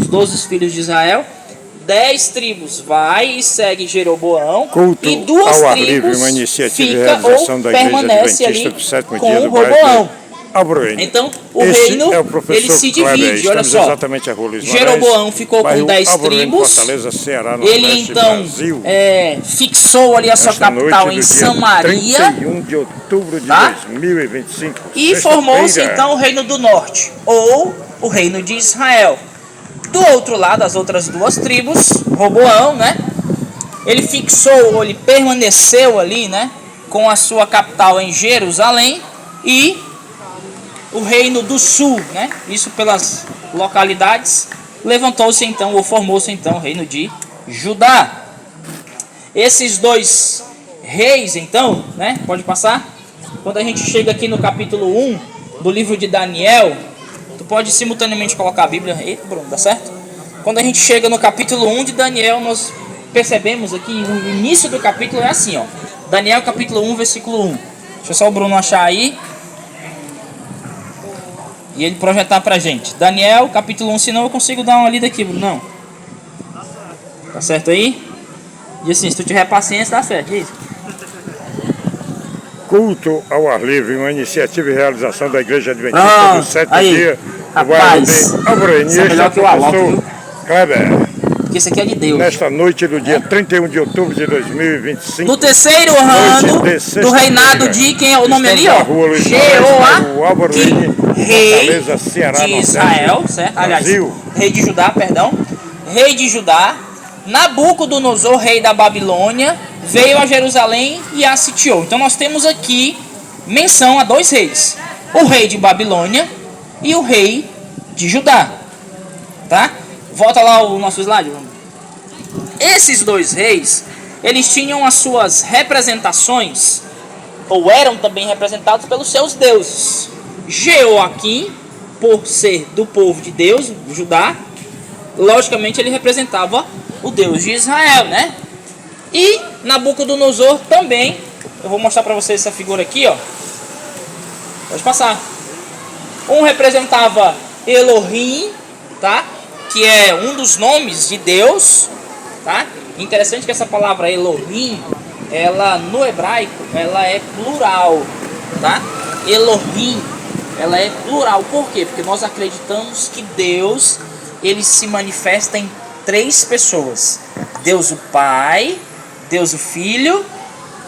os 12 filhos de Israel. 10 tribos vai e segue Jeroboão. Culto E 2 ao ar tribos livre, uma iniciativa fica e realização ou da Igreja permanece Adventista ali do sétimo com dia o do bairro Roboão. Abroene. Então, o Esse reino, é o professor ele se Kleber. divide, olha Estamos só. exatamente a Rua Luiz Jeroboão Moraes, ficou com bairro 10 Abroene, tribos. Fortaleza, Ceará, Ele Nordeste, então Brasil. Fixou ali a sua Nesta capital noite em do dia Samaria. 31 de outubro de Tá? 2025. E formou-se então o Reino do Norte, ou o Reino de Israel. Do outro lado, as outras 2 tribos, Roboão, né? Ele fixou, ele permaneceu ali, né? Com a sua capital em Jerusalém. E o Reino do Sul, né? Isso pelas localidades. Levantou-se então, ou formou-se então, o Reino de Judá. Esses 2 reis, então, né? Pode passar? Quando a gente chega aqui no capítulo 1 do livro de Daniel, tu pode simultaneamente colocar a Bíblia. Eita, Bruno, dá certo? Quando a gente chega no capítulo 1 de Daniel, nós percebemos aqui, o início do capítulo é assim, ó. Daniel capítulo 1, versículo 1. Deixa só o Bruno achar aí. E ele projetar pra gente. Daniel capítulo 1, senão eu consigo dar uma lida aqui, Bruno. Não. Tá certo aí? E assim, se tu tiver paciência, dá certo. Diz. Culto ao ar livre, uma iniciativa e realização da Igreja Adventista do sétimo dia do bairro Rapaz, de Abroene. isso é melhor que o Alok, viu? Kleber. Porque isso aqui é de Deus. Nesta noite do dia 31 de outubro de 2025. No terceiro ano do reinado de quem é o nome ali, ó? Jeoaquim, rei de Israel, certo? Aliás, rei de Judá, perdão. Rei de Judá. Nabucodonosor, rei da Babilônia, veio a Jerusalém e a sitiou. Então nós temos aqui menção a 2 reis. O rei de Babilônia e o rei de Judá. Tá? Volta lá o nosso slide. Esses 2 reis, eles tinham as suas representações, ou eram também representados pelos seus deuses. Jeoaquim, por ser do povo de Deus, Judá, logicamente ele representava o Deus de Israel, né? E Nabucodonosor também. Eu vou mostrar para vocês essa figura aqui, ó. Pode passar. Um representava Elohim, tá? Que é um dos nomes de Deus, tá? Interessante que essa palavra Elohim, ela no hebraico, ela é plural, tá? Elohim, ela é plural. Por quê? Porque nós acreditamos que Deus, ele se manifesta em 3 pessoas: Deus o Pai, Deus o Filho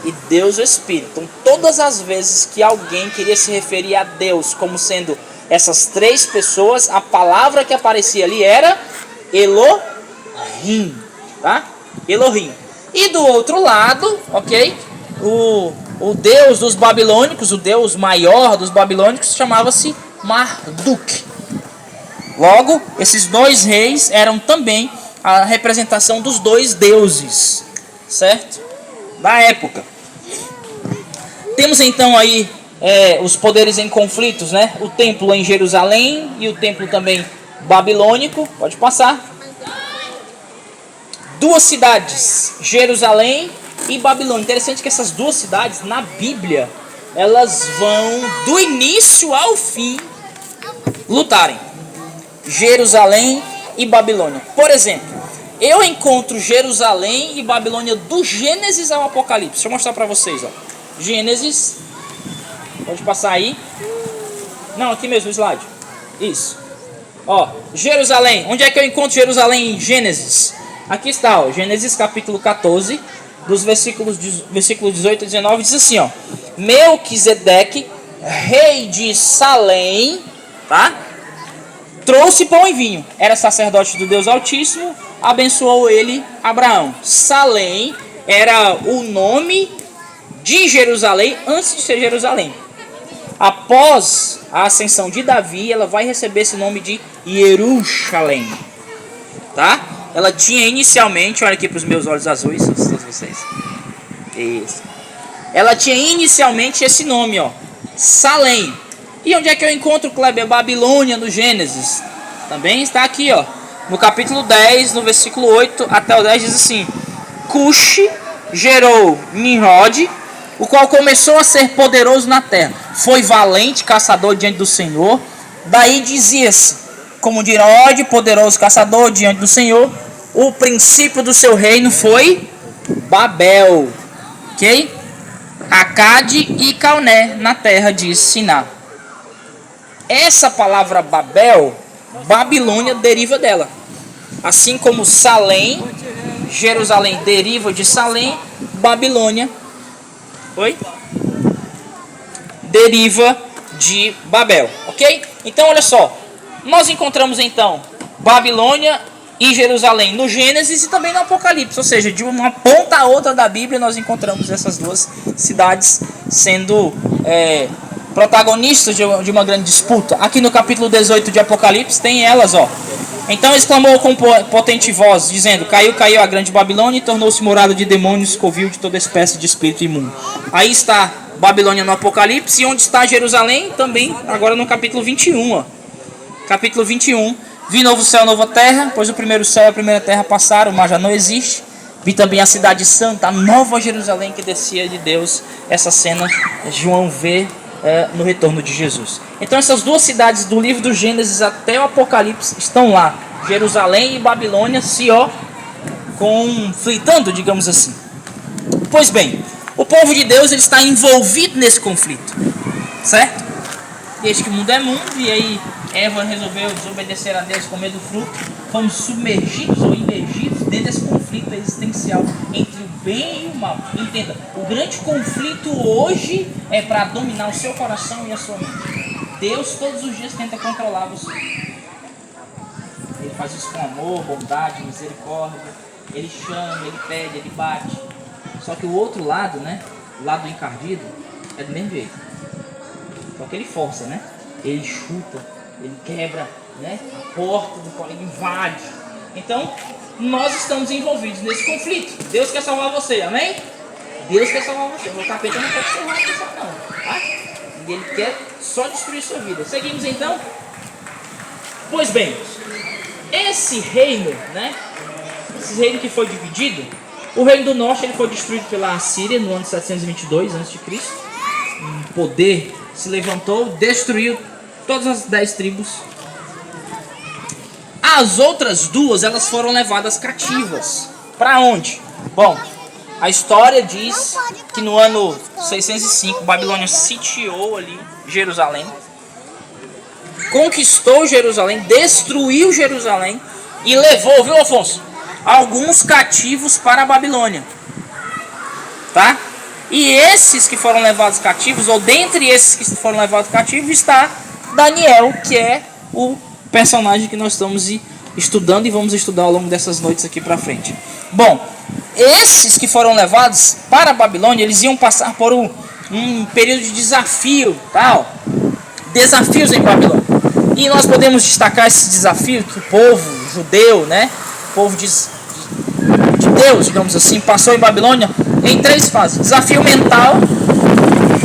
e Deus o Espírito. Então, todas as vezes que alguém queria se referir a Deus como sendo essas 3 pessoas, a palavra que aparecia ali era Elohim, tá? Elohim. E do outro lado, ok? O Deus dos babilônicos, o Deus maior dos babilônicos, chamava-se Marduk. Logo, esses 2 reis eram também a representação dos 2 deuses, certo? Da época. Temos então aí os poderes em conflitos, né? O templo em Jerusalém e o templo também babilônico. Pode passar. 2 cidades, Jerusalém e Babilônia. Interessante que essas 2 cidades na Bíblia, elas vão do início ao fim lutarem. Jerusalém e Babilônia. Por exemplo, eu encontro Jerusalém e Babilônia do Gênesis ao Apocalipse. Deixa eu mostrar para vocês, ó. Gênesis. Pode passar aí. Não, aqui mesmo, o slide. Isso. Ó, Jerusalém. Onde é que eu encontro Jerusalém em Gênesis? Aqui está, ó. Gênesis capítulo 14, dos versículos 18 e 19, diz assim, ó. Melquisedeque, rei de Salém, tá? Trouxe pão e vinho. Era sacerdote do Deus Altíssimo. Abençoou ele Abraão. Salém era o nome de Jerusalém antes de ser Jerusalém. Após a ascensão de Davi, ela vai receber esse nome de Jerusalém, tá? Ela tinha inicialmente, olha aqui para os meus olhos azuis, todos vocês. Isso. Ela tinha inicialmente esse nome, ó, Salém. E onde é que eu encontro, Kleber? Babilônia, no Gênesis. Também está aqui, ó, no capítulo 10, no versículo 8 até o 10, diz assim: Cuxi gerou Nimrod, o qual começou a ser poderoso na terra. Foi valente caçador diante do Senhor. Daí dizia-se: como de Nimrod, poderoso caçador diante do Senhor. O princípio do seu reino foi Babel, ok? Acade e Calné, na terra de Siná. Essa palavra Babel, Babilônia, deriva dela. Assim como Salém, Jerusalém deriva de Salém, Babilônia deriva de Babel, ok? Então olha só, nós encontramos então Babilônia e Jerusalém no Gênesis e também no Apocalipse, ou seja, de uma ponta a outra da Bíblia nós encontramos essas duas cidades sendo protagonistas de uma grande disputa. Aqui no capítulo 18 de Apocalipse tem elas, ó. Então exclamou com potente voz, dizendo: caiu a grande Babilônia e tornou-se morada de demônios, covil de toda espécie de espírito imundo. Aí está Babilônia no Apocalipse, e onde está Jerusalém também, agora no capítulo 21, ó. Capítulo 21. Vi novo céu, nova terra, pois o primeiro céu e a primeira terra passaram, o mar já não existe. Vi também a cidade santa, a nova Jerusalém que descia de Deus. Essa cena João vê no retorno de Jesus. Então essas duas cidades do livro do Gênesis até o Apocalipse estão lá. Jerusalém e Babilônia conflitando, digamos assim. Pois bem, o povo de Deus ele está envolvido nesse conflito, certo? Desde que o mundo é mundo, e aí Eva resolveu desobedecer a Deus com medo do fruto, fomos submergidos ou imergidos dentro desse conflito existencial entre o bem e o mal. Entenda, o grande conflito hoje é para dominar o seu coração e a sua mente. Deus todos os dias tenta controlar você. Ele faz isso com amor, bondade, misericórdia. Ele chama, ele pede, ele bate. Só que o outro lado, né, o lado encardido, é do mesmo jeito. Só que ele força, né? Ele chuta, ele quebra, né, a porta do colo, ele invade. Então, nós estamos envolvidos nesse conflito. Deus quer salvar você, amém? Deus quer salvar você. O capeta não quer salvar você, não, tá? Ele quer só destruir sua vida. Seguimos então. Pois bem, esse reino, né? Esse reino que foi dividido, o reino do norte ele foi destruído pela Assíria no ano 722 a.C. Um poder se levantou, destruiu todas as 10 tribos. As outras duas, elas foram levadas cativas. Para onde? Bom, a história diz que no ano 605, Babilônia sitiou ali Jerusalém, conquistou Jerusalém, destruiu Jerusalém e levou, viu, Afonso? Alguns cativos para a Babilônia, tá? E esses que foram levados cativos, ou dentre esses que foram levados cativos, está Daniel, que é o personagem que nós estamos estudando e vamos estudar ao longo dessas noites aqui para frente. Bom, esses que foram levados para a Babilônia, eles iam passar por um período de desafio, tal, desafios em Babilônia. E nós podemos destacar esse desafio que o povo judeu, né, o povo de Deus, digamos assim, passou em Babilônia em 3 fases: desafio mental,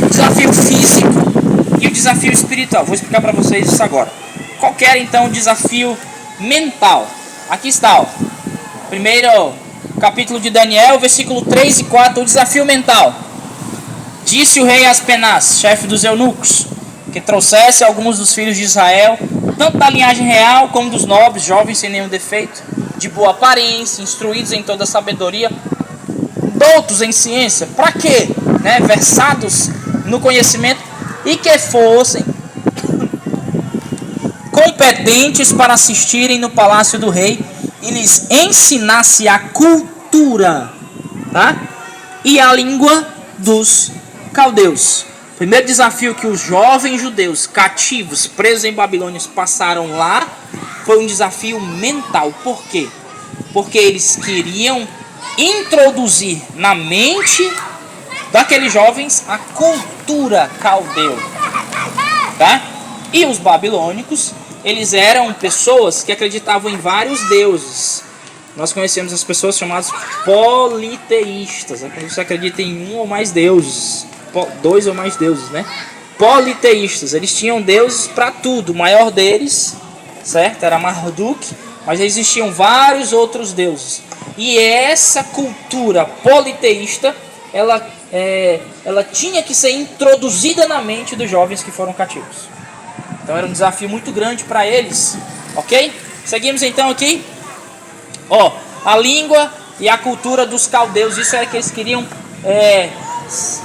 desafio físico e o desafio espiritual. Vou explicar para vocês isso agora. Qual que era então o desafio mental? Aqui está, ó. Primeiro capítulo de Daniel, versículo 3 e 4, o desafio mental. Disse o rei Aspenaz, chefe dos eunucos, que trouxesse alguns dos filhos de Israel, tanto da linhagem real como dos nobres, jovens sem nenhum defeito, de boa aparência, instruídos em toda sabedoria, doutos em ciência. Para quê? Né? Versados no conhecimento, e que fossem competentes para assistirem no palácio do rei e lhes ensinasse a cultura, tá? E a língua dos caldeus. Primeiro desafio que os jovens judeus cativos, presos em Babilônia, passaram lá foi um desafio mental. Por quê? Porque eles queriam introduzir na mente daqueles jovens a cultura caldeu, tá? E os babilônicos, eles eram pessoas que acreditavam em vários deuses. Nós conhecemos as pessoas chamadas politeístas, é quando você acredita em um ou mais deuses, 2 ou mais deuses, né? Politeístas, eles tinham deuses para tudo. O maior deles, certo, era Marduk, mas existiam vários outros deuses. E essa cultura politeísta, ela tinha que ser introduzida na mente dos jovens que foram cativos. Então era um desafio muito grande para eles Ok? Seguimos então aqui. Ó, a língua e a cultura dos caldeus. Isso é que eles queriam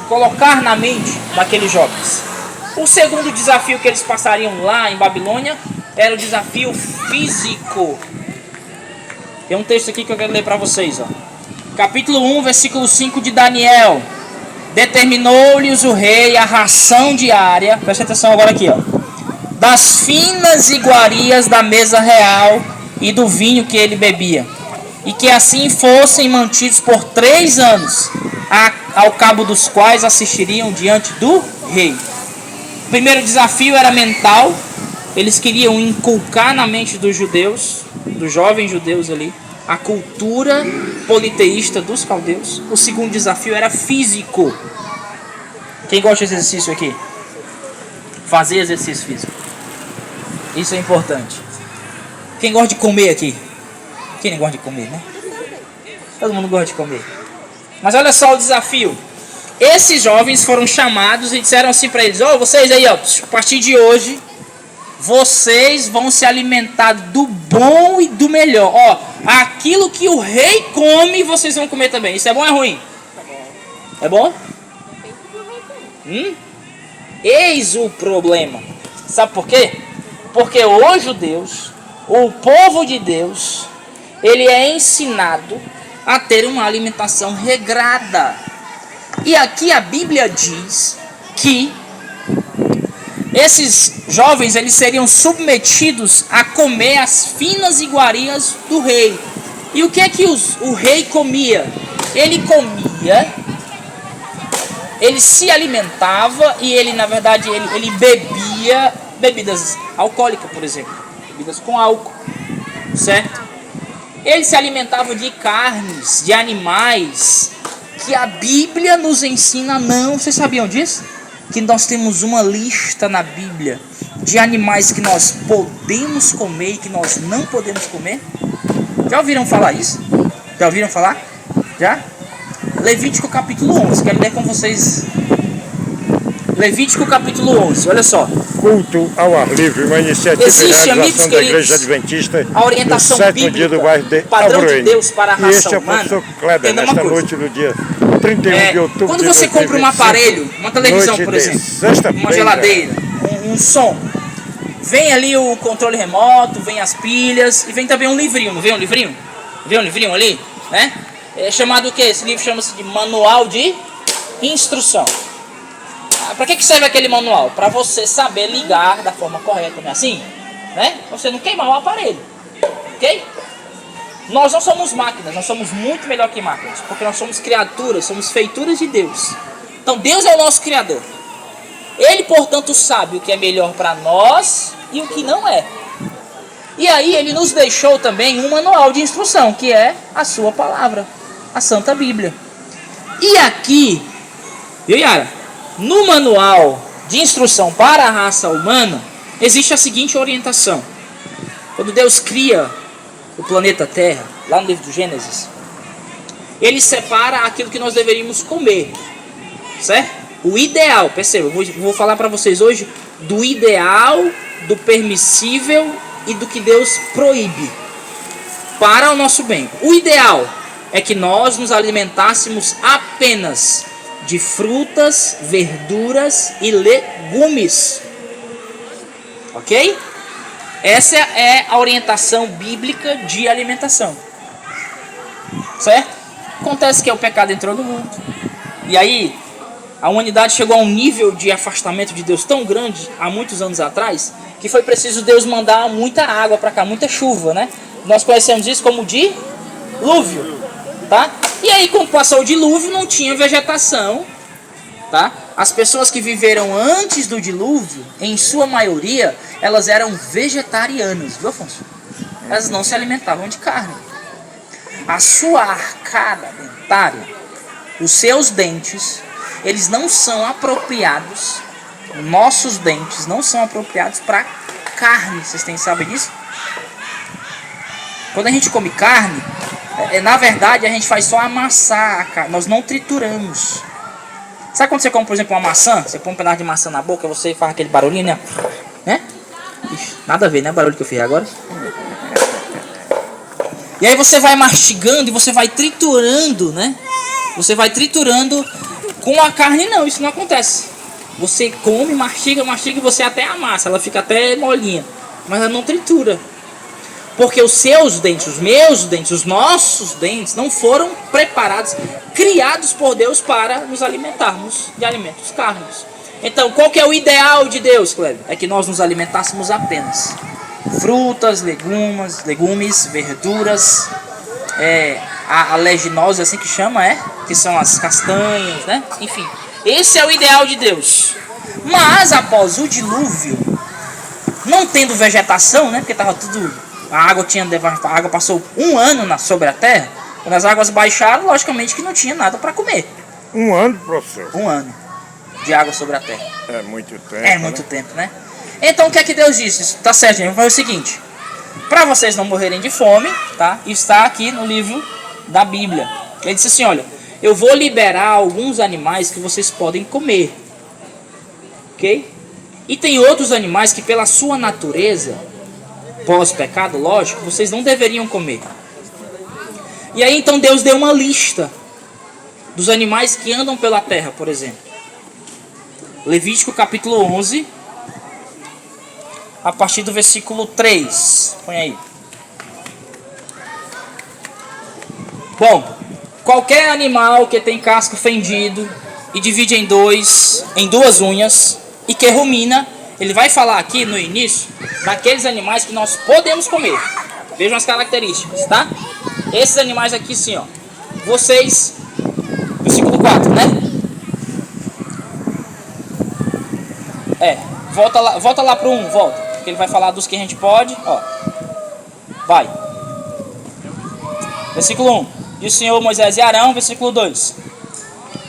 colocar na mente daqueles jovens. O segundo desafio que eles passariam lá em Babilônia era o desafio físico. Tem um texto aqui que eu quero ler para vocês. Ó. Capítulo 1, versículo 5 de Daniel. Determinou-lhes o rei a ração diária. Presta atenção agora aqui, ó. Das finas iguarias da mesa real e do vinho que ele bebia. E que assim fossem mantidos por 3 anos, ao cabo dos quais assistiriam diante do rei. O primeiro desafio era mental. Eles queriam inculcar na mente dos judeus, dos jovens judeus ali, a cultura politeísta dos caldeus. O segundo desafio era físico. Quem gosta de exercício aqui? Fazer exercício físico. Isso é importante. Quem gosta de comer aqui? Quem não gosta de comer, né? Todo mundo gosta de comer. Mas olha só o desafio. Esses jovens foram chamados e disseram assim para eles: ó, vocês aí, ó, a partir de hoje, vocês vão se alimentar do bom e do melhor. Ó, aquilo que o rei come, vocês vão comer também. Isso é bom ou é ruim? É bom? Eis o problema. Sabe por quê? Porque os judeus, o povo de Deus, ele é ensinado a ter uma alimentação regrada. E aqui a Bíblia diz que esses jovens eles seriam submetidos a comer as finas iguarias do rei. E o que é que o rei comia? Ele se alimentava e ele, na verdade, ele bebia bebidas alcoólicas, por exemplo. Bebidas com álcool, certo? Ele se alimentava de carnes, de animais, que a Bíblia nos ensina não. Vocês sabiam disso? Que nós temos uma lista na Bíblia de animais que nós podemos comer e que nós não podemos comer. Já ouviram falar isso? Já ouviram falar? Já? Levítico capítulo 11. Quero ler com vocês. Levítico capítulo 11. Olha só. Culto ao ar livre, uma iniciativa de realização da Igreja Adventista a orientação do sétimo dia do bairro de padrão de Deus para a raça e este é o humana. professor Kleber, nesta noite, no dia 31 de outubro quando você compra um aparelho, uma televisão, por exemplo, uma geladeira, um som, vem ali o controle remoto, vem as pilhas e vem também um livrinho, não vem um livrinho? Vem um livrinho ali, né? É chamado o quê? Esse livro chama-se de Manual de Instrução. Para que serve aquele manual? Para você saber ligar da forma correta, não é assim? Né? Você não queimar o aparelho, ok? Nós não somos máquinas, nós somos muito melhor que máquinas, porque nós somos criaturas, somos feituras de Deus. Então Deus é o nosso Criador. Ele, portanto, sabe o que é melhor para nós e o que não é. E aí ele nos deixou também um manual de instrução, que é a sua palavra, a Santa Bíblia. E aqui, viu, Yara? No manual de instrução para a raça humana, existe a seguinte orientação. Quando Deus cria o planeta Terra, lá no livro do Gênesis, ele separa aquilo que nós deveríamos comer, certo? O ideal, perceba, eu vou falar para vocês hoje do ideal, do permissível e do que Deus proíbe para o nosso bem. O ideal é que nós nos alimentássemos apenas de frutas, verduras e legumes, ok? Essa é a orientação bíblica de alimentação, certo? Acontece que o pecado entrou no mundo, e aí a humanidade chegou a um nível de afastamento de Deus tão grande, há muitos anos atrás, que foi preciso Deus mandar muita água para cá, muita chuva, né? Nós conhecemos isso como dilúvio, tá? E aí, quando passou o dilúvio, não tinha vegetação, tá? As pessoas que viveram antes do dilúvio, em sua maioria, elas eram vegetarianas, viu, Afonso? Elas não se alimentavam de carne. A sua arcada dentária, os seus dentes, eles não são apropriados, nossos dentes não são apropriados para carne. Vocês sabem disso? Quando a gente come carne, na verdade, a gente faz só amassar a carne, nós não trituramos. Sabe quando você come, por exemplo, uma maçã? Você põe um pedaço de maçã na boca, você faz aquele barulhinho, né? Ixi, nada a ver, né? O barulho que eu fiz agora. E aí você vai mastigando e você vai triturando, né? Você vai triturando. Com a carne não, isso não acontece. Você come, mastiga e você até amassa, ela fica até molinha. Mas ela não tritura. Porque os seus dentes, os meus dentes, os nossos dentes não foram preparados, criados por Deus para nos alimentarmos de alimentos carnes. Então, qual que é o ideal de Deus, Cleber? É que nós nos alimentássemos apenas frutas, legumes, verduras, a leginosa, assim que chama, que são as castanhas, né? Enfim, esse é o ideal de Deus. Mas após o dilúvio, não tendo vegetação, né? Porque tava tudo, a água passou 1 ano sobre a terra. Quando as águas baixaram, logicamente que não tinha nada para comer. 1 ano, professor? 1 ano de água sobre a terra. É muito tempo. É muito tempo, né? Então o que é que Deus disse? Tá certo, gente. Vamos fazer o seguinte: para vocês não morrerem de fome, tá? Está aqui no livro da Bíblia. Ele disse assim: olha, eu vou liberar alguns animais que vocês podem comer, ok? E tem outros animais que pela sua natureza, pós-pecado, lógico, vocês não deveriam comer. E aí então Deus deu uma lista dos animais que andam pela terra, por exemplo. Levítico capítulo 11, a partir do versículo 3. Põe aí. Bom, qualquer animal que tem casco fendido e divide em duas unhas e que rumina, ele vai falar aqui no início daqueles animais que nós podemos comer. Vejam as características, tá? Esses animais aqui sim, ó. Vocês, versículo 4, né? Volta lá pro 1, volta. Que ele vai falar dos que a gente pode, ó. Vai. Versículo 1. Diz o Senhor Moisés e Arão, versículo 2.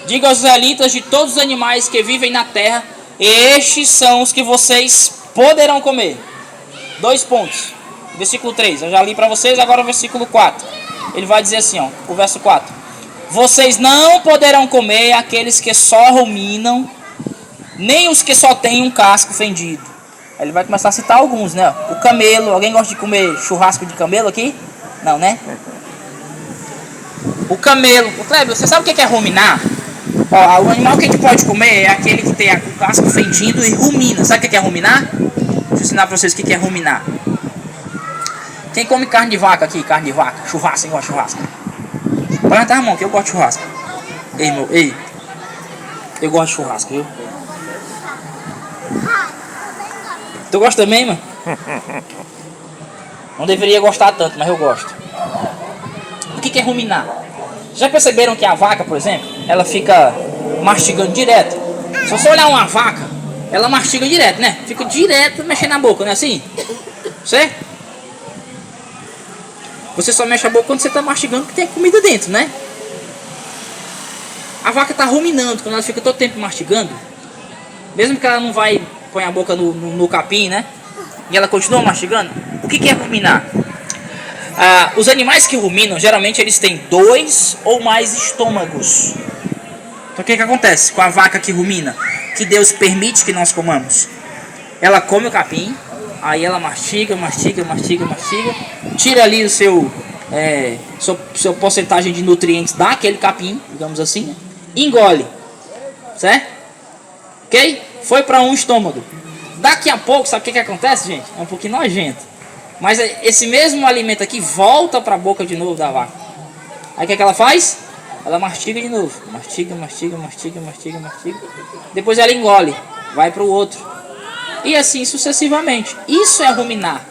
Diga aos israelitas de todos os animais que vivem na terra, estes são os que vocês poderão comer. 2 pontos. Versículo 3, eu já li para vocês, agora o versículo 4. Ele vai dizer assim, ó, o verso 4. Vocês não poderão comer aqueles que só ruminam, nem os que só têm um casco fendido. Aí ele vai começar a citar alguns, né? O camelo, alguém gosta de comer churrasco de camelo aqui? Não, né? O camelo. O Kleber, você sabe o que é ruminar? Ó, o animal que a gente pode comer é aquele que tem o casco fendido e rumina. Sabe o que é ruminar? Deixa eu ensinar pra vocês o que é ruminar. Quem come carne de vaca aqui? Carne de vaca. Churrasco, igual churrasco. Pode levantar a mão que eu gosto de churrasco. Ei. Eu gosto de churrasco, viu? Tu gosta também, mano? Não deveria gostar tanto, mas eu gosto. O que é ruminar? Já perceberam que a vaca, por exemplo, ela fica mastigando direto? Se você olhar uma vaca, ela mastiga direto, né? Fica direto mexendo na boca, não é assim? Certo? Você só mexe a boca quando você está mastigando porque tem comida dentro, né? A vaca está ruminando, quando ela fica todo tempo mastigando, mesmo que ela não vai põe a boca no capim, né? E ela continua mastigando. O que é ruminar? Os animais que ruminam, geralmente eles têm 2 ou mais estômagos. Então o que acontece com a vaca que rumina? Que Deus permite que nós comamos. Ela come o capim, aí ela mastiga, tira ali o sua porcentagem de nutrientes daquele capim, digamos assim, né? Engole, certo? Ok? Foi para um estômago. Daqui a pouco, sabe o que acontece, gente? É um pouquinho nojento. Mas esse mesmo alimento aqui volta para a boca de novo da vaca. Aí o que ela faz? Ela mastiga de novo. Mastiga. Depois ela engole. Vai para o outro. E assim sucessivamente. Isso é ruminar.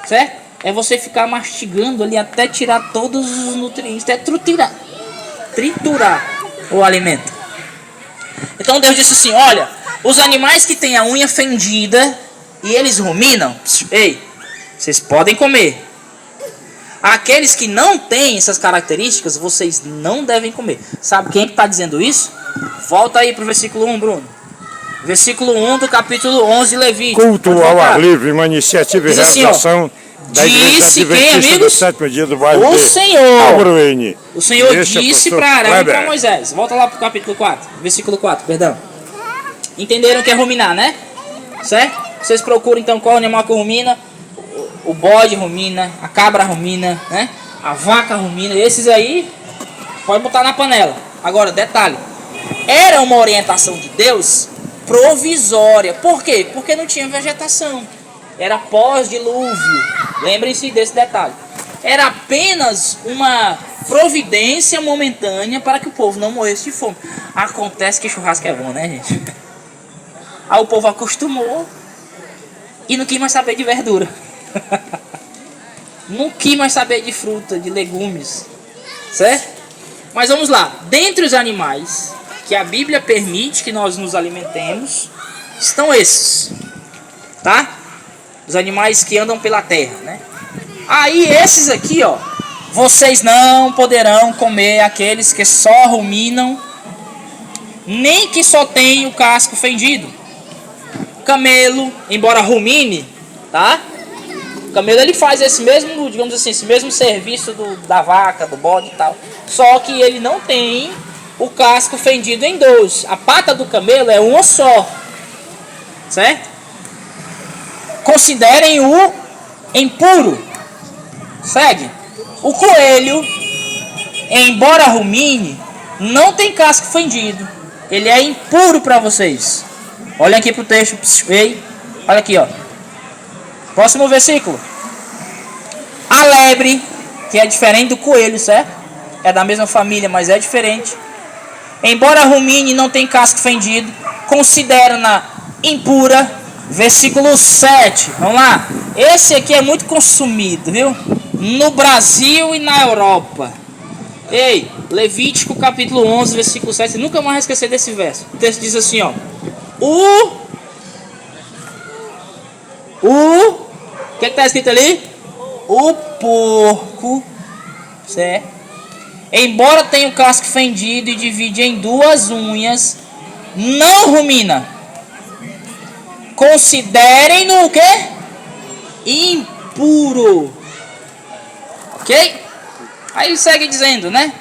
Certo? É você ficar mastigando ali até tirar todos os nutrientes. Até triturar o alimento. Então Deus disse assim, olha, os animais que têm a unha fendida e eles ruminam, vocês podem comer. Aqueles que não têm essas características, vocês não devem comer. Sabe quem está dizendo isso? Volta aí para o versículo 1, Bruno. Versículo 1 do capítulo 11, Levítico. Culto ao ar livre, uma iniciativa e realização da Igreja Adventista do Sétimo Dia do bairro o Senhor Este disse para Arão e para Moisés. Volta lá para o capítulo 4, versículo 4, perdão. Entenderam o que é ruminar, né? Certo? Vocês procuram então qual animal que rumina. O bode rumina, a cabra rumina, né? a vaca rumina, esses aí pode botar na panela. Agora, detalhe, era uma orientação de Deus provisória. Por quê? Porque não tinha vegetação. Era pós-dilúvio. Lembrem-se desse detalhe. Era apenas uma providência momentânea para que o povo não morresse de fome. Acontece que churrasco é bom, né, gente? Aí o povo acostumou e não quis mais saber de verdura. Não quis mais saber de fruta, de legumes. Certo? Mas vamos lá. Dentre os animais que a Bíblia permite que nós nos alimentemos, estão esses. Tá? Os animais que andam pela terra, né? Aí esses aqui, ó. Vocês não poderão comer aqueles que só ruminam, nem que só tem o casco fendido. Camelo, embora rumine, tá? O camelo ele faz esse mesmo, digamos assim, esse mesmo serviço da vaca, do bode e tal. Só que ele não tem o casco fendido em dois. A pata do camelo é uma só. Certo? Considerem-o impuro. Segue. O coelho, embora rumine, não tem casco fendido. Ele é impuro para vocês. Olha aqui pro texto. Ei, olha aqui, ó. Próximo versículo. A lebre, que é diferente do coelho, certo? É da mesma família, mas é diferente. Embora rumine, não tem casco fendido. Considera-na impura. Versículo 7. Vamos lá. Esse aqui é muito consumido, viu? No Brasil e na Europa. Ei, Levítico capítulo 11, versículo 7. Você nunca mais vai esquecer desse verso. O texto diz assim, ó. O que está escrito ali? O porco, certo? Embora tenha o casco fendido e divide em duas unhas, não rumina. Considerem-no o quê? Impuro. Ok? Aí ele segue dizendo, né?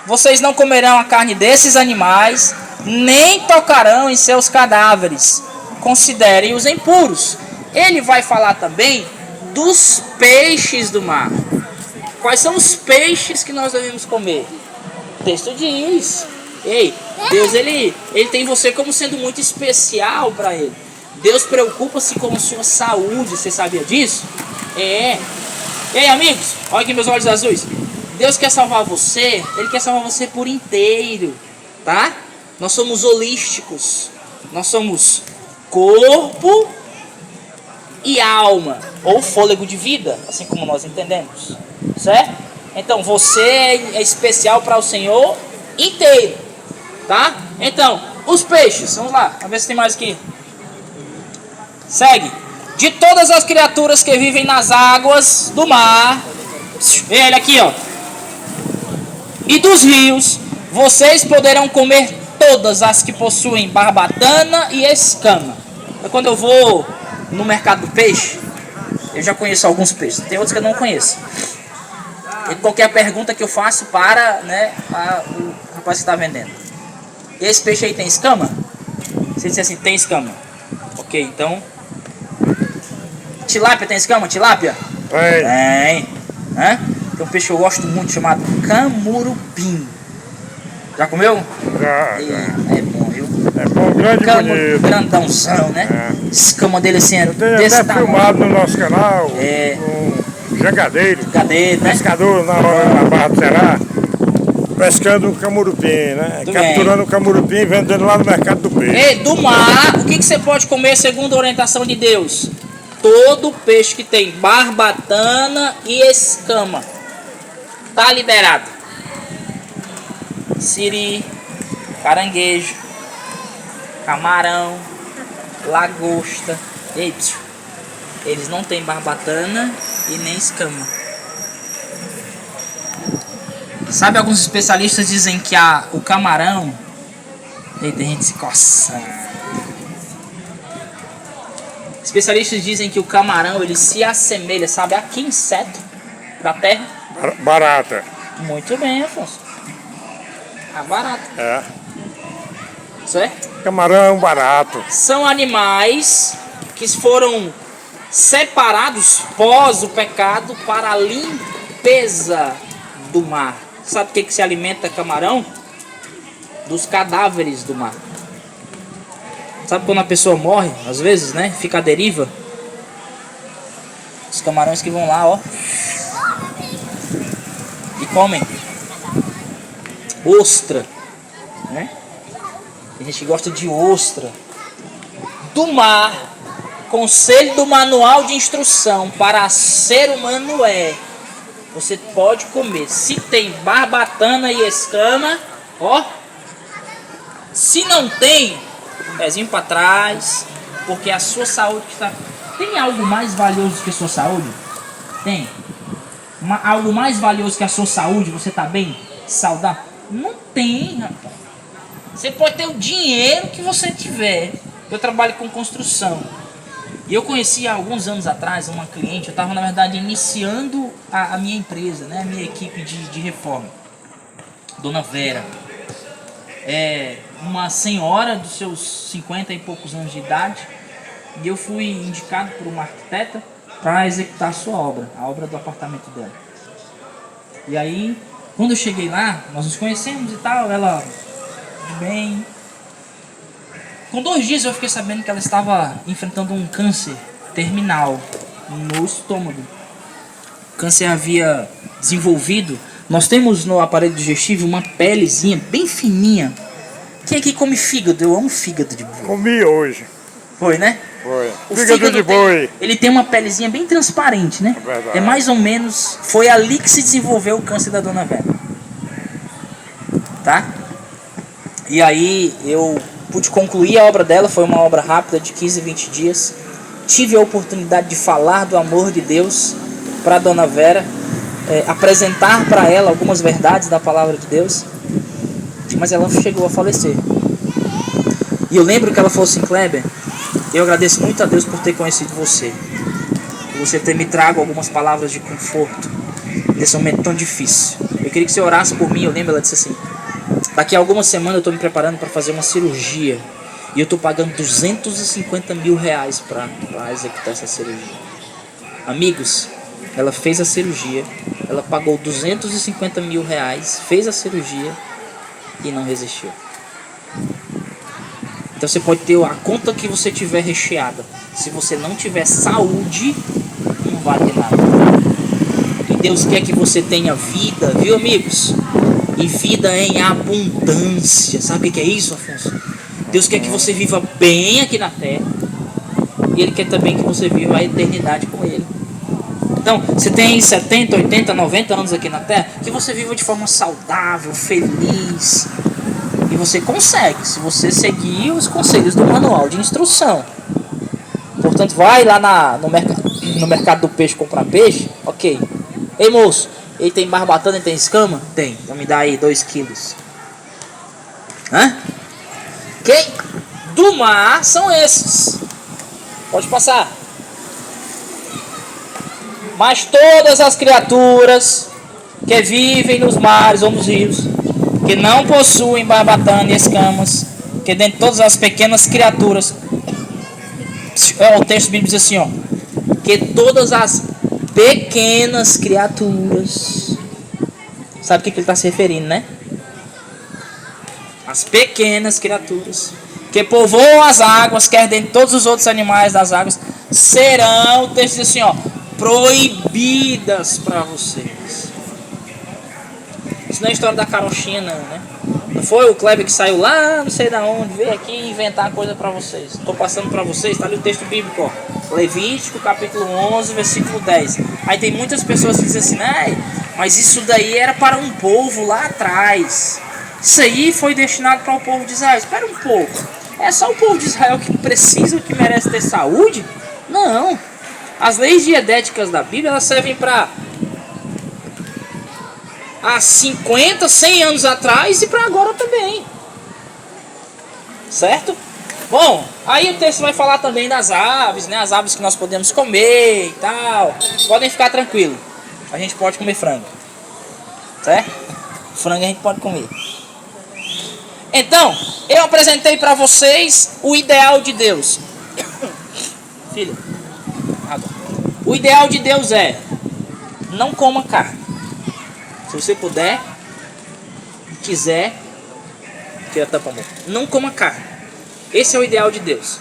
Vocês não comerão a carne desses animais, nem tocarão em seus cadáveres. Considerem-os impuros. Ele vai falar também dos peixes do mar. Quais são os peixes que nós devemos comer? O texto diz. Ei, Deus ele tem você como sendo muito especial para ele. Deus preocupa-se com a sua saúde. Você sabia disso? É. Ei, amigos, olha aqui meus olhos azuis. Deus quer salvar você. Ele quer salvar você por inteiro, tá? Nós somos holísticos. Nós somos corpo e alma, ou fôlego de vida, assim como nós entendemos, certo? Então você é especial para o Senhor inteiro, tá? Então, os peixes, vamos lá, vamos ver se tem mais aqui. Segue. De todas as criaturas que vivem nas águas do mar, ele aqui, ó, e dos rios, vocês poderão comer todas as que possuem barbatana e escama. Quando eu vou no mercado do peixe, eu já conheço alguns peixes, tem outros que eu não conheço. E qualquer pergunta que eu faço para, né, o rapaz que está vendendo. E esse peixe aí tem escama? Você disse assim, tem escama. Ok, então... Tilápia tem escama? Tilápia? Tem. Tem um peixe que eu gosto muito chamado camurupim. Já comeu? Já. É bom, viu? É bom, grande e bonito. Grandãozão, né? É. Escama dele assim, eu tenho desse até tamanho. filmado no nosso canal um jangadeiro, né? pescador na Barra do Ceará, pescando um camurupim, né? Capturando o camurupim e vendendo lá no mercado do peixe. E do mar, o que você pode comer segundo a orientação de Deus? Todo peixe que tem barbatana e escama tá liberado. Siri, caranguejo, camarão, lagosta. Eles não têm barbatana e nem escama. Sabe, alguns especialistas dizem que o camarão... Eita, a gente se coça. Especialistas dizem que o camarão ele se assemelha, sabe, a que inseto da terra? Barata. Muito bem, Afonso. A barata. É. Certo? Camarão, barato. São animais que foram separados pós o pecado para a limpeza do mar. Sabe o que se alimenta camarão? Dos cadáveres do mar. Sabe quando a pessoa morre, às vezes, né? Fica à deriva. Os camarões que vão lá, ó, e comem ostra, né? Tem gente que gosta de ostra. Do mar, conselho do manual de instrução para ser humano é: você pode comer. Se tem barbatana e escama, ó. Se não tem, pezinho para trás, porque a sua saúde está... Tem algo mais valioso que a sua saúde? Tem. Algo mais valioso que a sua saúde? Você está bem? Saudável? Não tem, rapaz. Você pode ter o dinheiro que você tiver. Eu trabalho com construção. E eu conheci há alguns anos atrás uma cliente. Eu estava, na verdade, iniciando a minha empresa, né? A minha equipe de reforma. Dona Vera. É uma senhora dos seus 50 e poucos anos de idade. E eu fui indicado por uma arquiteta para executar a sua obra, a obra do apartamento dela. E aí, quando eu cheguei lá, nós nos conhecemos e tal, ela de bem. Com 2 dias eu fiquei sabendo que ela estava enfrentando um câncer terminal no estômago. O câncer havia desenvolvido. Nós temos no aparelho digestivo uma pelezinha bem fininha. Quem aqui come fígado? Eu amo fígado de boi. Comi hoje. Foi, né? Foi. O Fígado de boi. Ele tem uma pelezinha bem transparente, né? É verdade. É mais ou menos... Foi ali que se desenvolveu o câncer da Dona Vera. Tá? E aí eu pude concluir a obra dela. Foi uma obra rápida de 15, 20 dias. Tive a oportunidade de falar do amor de Deus para a Dona Vera. Apresentar para ela algumas verdades da palavra de Deus. Mas ela chegou a falecer. E eu lembro que ela falou assim: Kleber, eu agradeço muito a Deus por ter conhecido você. Por você ter me trago algumas palavras de conforto nesse momento tão difícil. Eu queria que você orasse por mim. Eu lembro, ela disse assim: daqui a algumas semanas eu estou me preparando para fazer uma cirurgia. E eu estou pagando 250 mil reais para executar essa cirurgia. Amigos, ela fez a cirurgia. Ela pagou 250 mil reais, fez a cirurgia e não resistiu. Então você pode ter a conta que você tiver recheada. Se você não tiver saúde, não vale nada. E Deus quer que você tenha vida, viu, amigos? E vida em abundância. Sabe o que é isso, Afonso? Deus quer que você viva bem aqui na terra. E Ele quer também que você viva a eternidade com Ele. Então, você tem 70, 80, 90 anos aqui na terra, que você viva de forma saudável, feliz. E você consegue, se você seguir os conselhos do manual de instrução. Portanto, vai lá no mercado do peixe comprar peixe. Ok. Ei, moço, ele tem barbatana e tem escama? Tem. Então me dá aí 2 quilos. Hã? Ok? Do mar são esses. Pode passar. Mas todas as criaturas que vivem nos mares ou nos rios, que não possuem barbatana e escamas, que dentre todas as pequenas criaturas, o texto bíblico diz assim, ó, que todas as pequenas criaturas, sabe o que ele está se referindo, né? As pequenas criaturas que povoam as águas, quer dentre todos os outros animais das águas, serão, o texto diz assim, ó, proibidas para vocês. Isso não é história da carochinha, não, né? Não foi o Kleber que saiu lá, não sei da onde, veio aqui inventar coisa para vocês. Estou passando para vocês, está ali o texto bíblico, ó. Levítico, capítulo 11, versículo 10. Aí tem muitas pessoas que dizem assim, né? Mas isso daí era para um povo lá atrás. Isso aí foi destinado para o povo de Israel. Espera um pouco. É só o povo de Israel que precisa, que merece ter saúde? Não. As leis diedéticas da Bíblia, elas servem para há 50, 100 anos atrás e para agora também. Certo? Bom, aí o texto vai falar também das aves, né? As aves que nós podemos comer e tal. Podem ficar tranquilos. A gente pode comer frango. Certo? Frango a gente pode comer. Então, eu apresentei para vocês o ideal de Deus. Filha, água. O ideal de Deus é: não coma carne. Se você puder, quiser, tira a tampa, amor. Não coma carne. Esse é o ideal de Deus.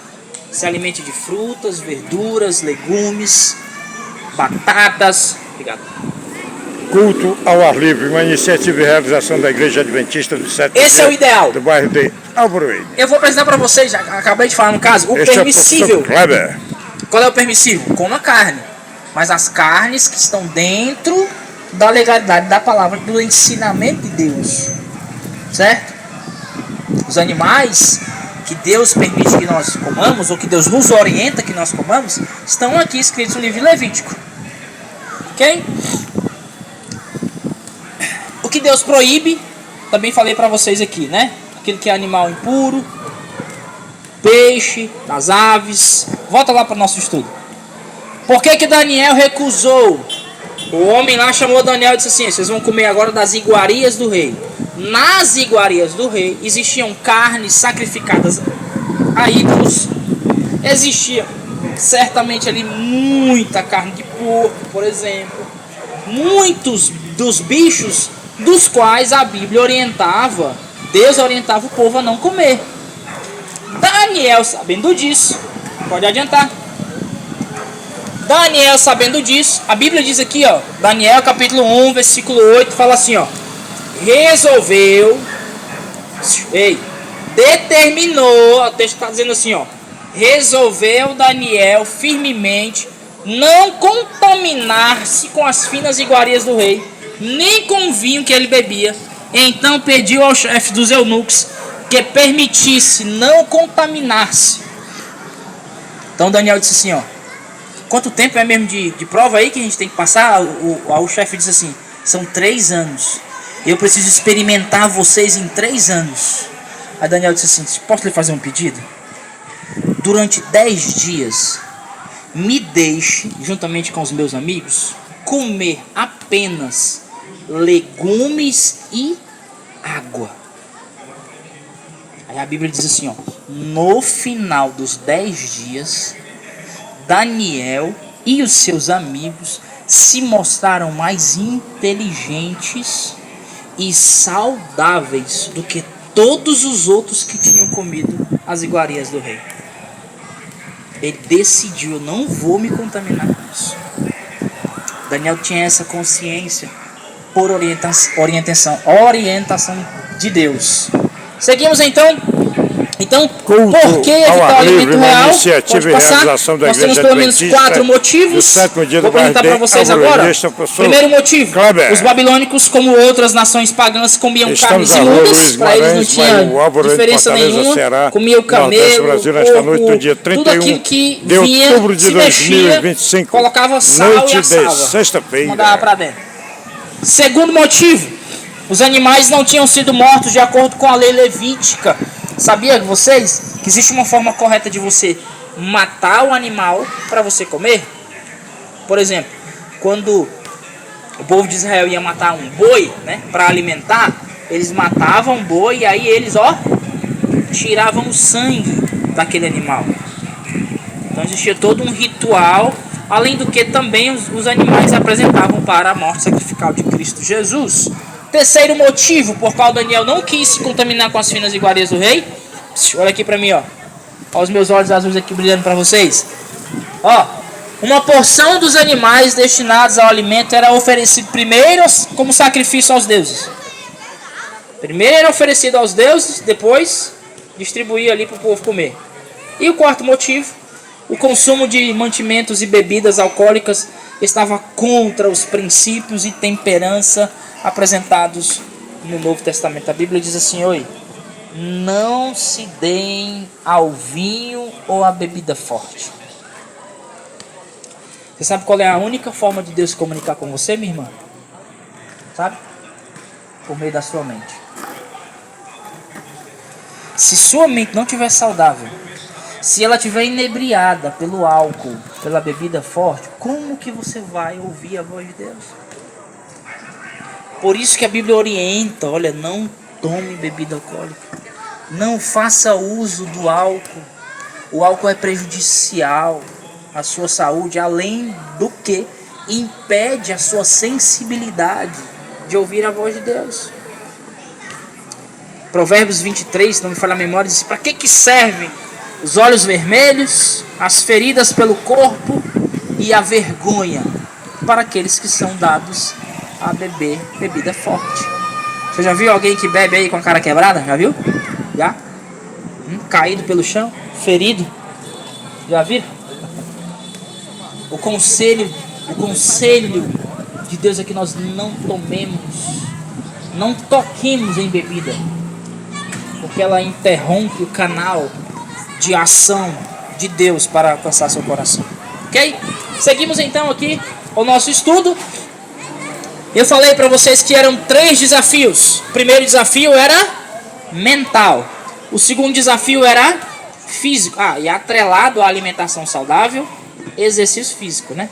Se alimente de frutas, verduras, legumes, batatas. Obrigado. Culto ao ar livre, uma iniciativa e realização da Igreja Adventista do Sétimo Esse é o ideal. Do bairro de Alvoreiro. Eu vou apresentar para vocês, já acabei de falar no caso, o Este permissível. É o Kleber. Qual é o permissível? Coma carne. Mas as carnes que estão dentro da legalidade da palavra, do ensinamento de Deus. Certo? Os animais que Deus permite que nós comamos, ou que Deus nos orienta que nós comamos, estão aqui escritos no livro de Levítico. Ok? O que Deus proíbe, também falei para vocês aqui, né? Aquilo que é animal impuro, peixe, as aves. Volta lá para o nosso estudo. Por que Daniel recusou? O homem lá chamou Daniel e disse assim: vocês vão comer agora das iguarias do rei. Nas iguarias do rei existiam carnes sacrificadas a ídolos. Existia certamente ali muita carne de porco, por exemplo. Muitos dos bichos dos quais a Bíblia orientava, Deus orientava o povo a não comer. Daniel, sabendo disso, pode adiantar. Daniel, sabendo disso, a Bíblia diz aqui, ó, Daniel capítulo 1, versículo 8, fala assim, ó: determinou, o texto está dizendo assim, ó: resolveu Daniel firmemente não contaminar-se com as finas iguarias do rei, nem com o vinho que ele bebia. Então pediu ao chefe dos eunucos que permitisse não contaminar-se. Então Daniel disse assim, ó: quanto tempo é mesmo de prova aí que a gente tem que passar? O chefe disse assim: são 3 anos. Eu preciso experimentar vocês em 3 anos. Aí Daniel disse assim: posso lhe fazer um pedido? Durante 10 dias, me deixe, juntamente com os meus amigos, comer apenas legumes e água. Aí a Bíblia diz assim, ó: no final dos 10 dias, Daniel e os seus amigos se mostraram mais inteligentes e saudáveis do que todos os outros que tinham comido as iguarias do rei. Ele decidiu: eu não vou me contaminar com isso. Daniel tinha essa consciência por orientação de Deus. Seguimos então. Então, por que evitar o alimento real? Pode passar. Nós temos pelo menos 4 motivos. Vou apresentar para vocês agora. Primeiro motivo: os babilônicos, como outras nações pagãs, comiam carnes imundas. Para eles não tinha diferença nenhuma. Comiam camelo, porco, tudo aquilo que vinha, se mexia, colocava sal e assava. Mandava para dentro. Segundo motivo: os animais não tinham sido mortos de acordo com a lei levítica. Sabia vocês que existe uma forma correta de você matar o animal para você comer? Por exemplo, quando o povo de Israel ia matar um boi, né, para alimentar, eles matavam o boi e aí eles, tiravam o sangue daquele animal. Então existia todo um ritual, além do que também os animais apresentavam para a morte sacrificial de Cristo Jesus. Terceiro motivo por qual Daniel não quis se contaminar com as finas iguarias do rei. Olha aqui pra mim, ó. Olha os meus olhos azuis aqui brilhando pra vocês. Uma porção dos animais destinados ao alimento era oferecido primeiro como sacrifício aos deuses. Primeiro era oferecido aos deuses, depois distribuía ali para o povo comer. E o quarto motivo: o consumo de mantimentos e bebidas alcoólicas estava contra os princípios e temperança apresentados no Novo Testamento. A Bíblia diz assim: não se deem ao vinho ou à bebida forte. Você sabe qual é a única forma de Deus se comunicar com você, minha irmã? Sabe? Por meio da sua mente. Se sua mente não estiver saudável, se ela estiver inebriada pelo álcool, pela bebida forte, como que você vai ouvir a voz de Deus? Por isso que a Bíblia orienta: olha, não tome bebida alcoólica, não faça uso do álcool. O álcool é prejudicial à sua saúde, além do que impede a sua sensibilidade de ouvir a voz de Deus. Provérbios 23, se não me falha a memória, diz: para que servem os olhos vermelhos, as feridas pelo corpo e a vergonha para aqueles que são dados a beber bebida forte. Você já viu alguém que bebe aí com a cara quebrada? Já viu? Já? Caído pelo chão, ferido. Já viram? O conselho de Deus é que nós não tomemos, não toquemos em bebida, porque ela interrompe o canal de ação de Deus para alcançar seu coração. Ok? Seguimos então aqui o nosso estudo. Eu falei para vocês que eram 3 desafios. O primeiro desafio era mental. O segundo desafio era físico. E atrelado à alimentação saudável, exercício físico, né?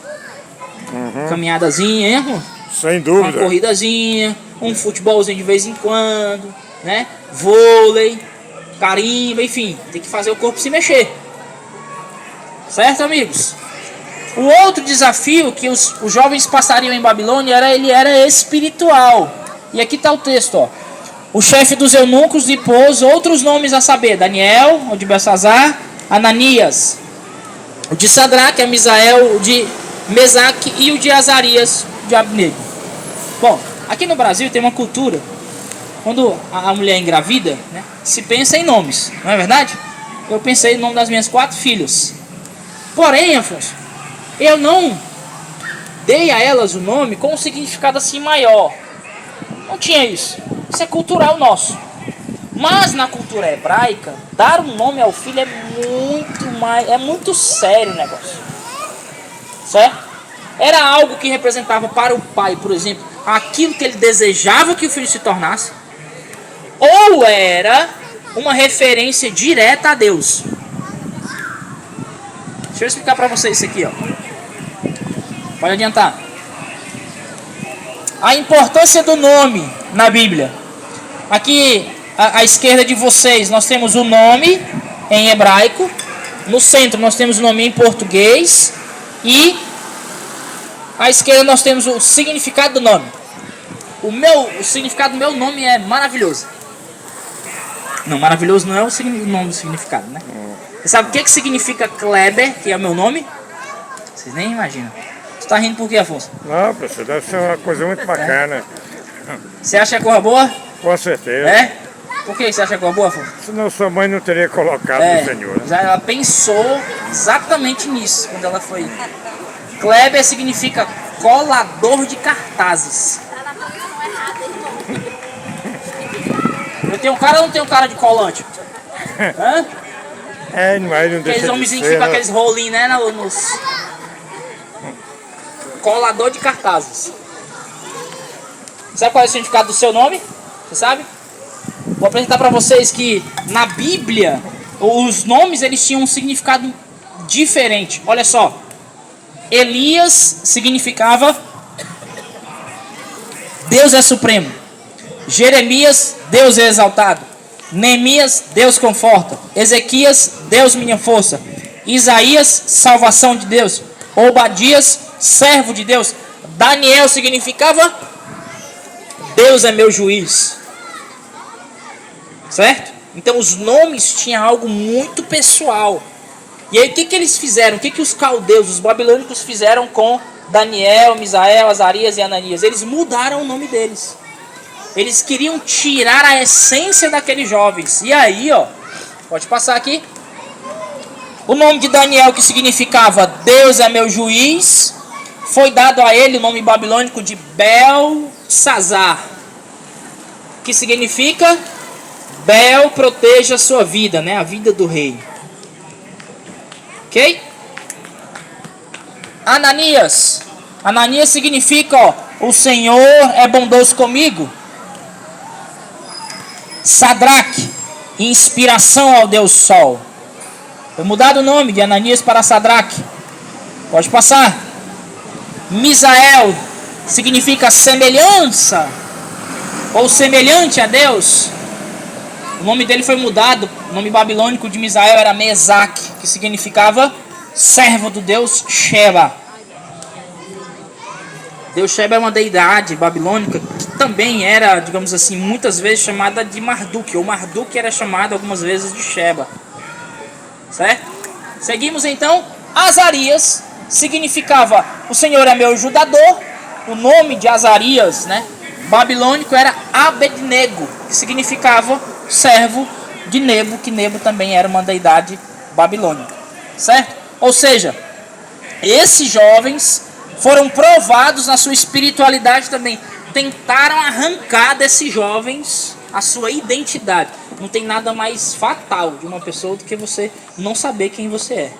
Caminhadazinha, hein, irmão? Sem dúvida. Uma corridazinha, um futebolzinho de vez em quando, né? Vôlei, carimba, enfim, tem que fazer o corpo se mexer. Certo, amigos? O outro desafio que os jovens passariam em Babilônia era espiritual. E aqui está o texto, ó. O chefe dos eunucos lhe pôs outros nomes a saber: Daniel, o de Belsazar, Ananias, o de Sadraque, a Misael, o de Mesaque e o de Azarias, de Abnego. Bom, aqui no Brasil tem uma cultura, quando a mulher engravida, né, se pensa em nomes, não é verdade? Eu pensei no nome das minhas 4 filhas. Porém, Afonso, eu não dei a elas o nome com um significado assim maior. Não tinha isso. Isso é cultural nosso. Mas na cultura hebraica, dar um nome ao filho é muito sério o negócio. Certo? Era algo que representava para o pai, por exemplo, aquilo que ele desejava que o filho se tornasse, ou era uma referência direta a Deus. Deixa eu explicar para vocês isso aqui, ó. Pode adiantar. A importância do nome na Bíblia. Aqui à esquerda de vocês nós temos o nome em hebraico. No centro nós temos o nome em português. E à esquerda nós temos o significado do nome. O significado do meu nome é maravilhoso. Não, maravilhoso não é o nome do significado, né? Você sabe o que significa Kleber, que é o meu nome? Vocês nem imaginam. Você tá rindo por quê, Afonso? Não, professor, deve ser uma coisa muito bacana. Você acha a cor boa? Com certeza. É? Por que você acha a cor boa, Afonso? Senão sua mãe não teria colocado no Senhor. Já ela pensou exatamente nisso quando ela foi. Kleber significa colador de cartazes. Eu tenho cara ou não tenho cara de colante? Hã? Mas não deixa aqueles homens que ficam com aqueles rolinhos, né? Nos... Colador de cartazes. Sabe qual é o significado do seu nome? Você sabe? Vou apresentar para vocês que na Bíblia os nomes eles tinham um significado diferente. Olha só. Elias significava Deus é supremo. Jeremias, Deus é exaltado. Neemias, Deus conforta. Ezequias, Deus minha força. Isaías, salvação de Deus. Obadias, servo de Deus. Daniel significava Deus é meu juiz. Certo? Então os nomes tinham algo muito pessoal. E aí o que eles fizeram? O que os caldeus, os babilônicos fizeram com Daniel, Misael, Azarias e Ananias? Eles mudaram o nome deles. Eles queriam tirar a essência daqueles jovens. E aí, ó, pode passar aqui. O nome de Daniel, que significava Deus é meu juiz, foi dado a ele o nome babilônico de Belsazar, que significa Bel proteja a sua vida, né? A vida do rei. Ok? Ananias. Ananias significa, ó, o Senhor é bondoso comigo. Sadraque, inspiração ao Deus Sol. Foi mudado o nome de Ananias para Sadraque. Pode passar. Misael significa semelhança ou semelhante a Deus. O nome dele foi mudado. O nome babilônico de Misael era Mesaque, que significava servo do Deus Sheba. Deus Sheba é uma deidade babilônica que também era, digamos assim, muitas vezes chamada de Marduk, ou Marduk era chamado algumas vezes de Sheba. Certo? Seguimos então. Azarias significava o Senhor é meu ajudador. O nome de Azarias, né, babilônico era Abednego, que significava servo de Nebo, que Nebo também era uma deidade babilônica. Certo? Ou seja, esses jovens foram provados na sua espiritualidade também. Tentaram arrancar desses jovens a sua identidade. Não tem nada mais fatal de uma pessoa do que você não saber quem você é.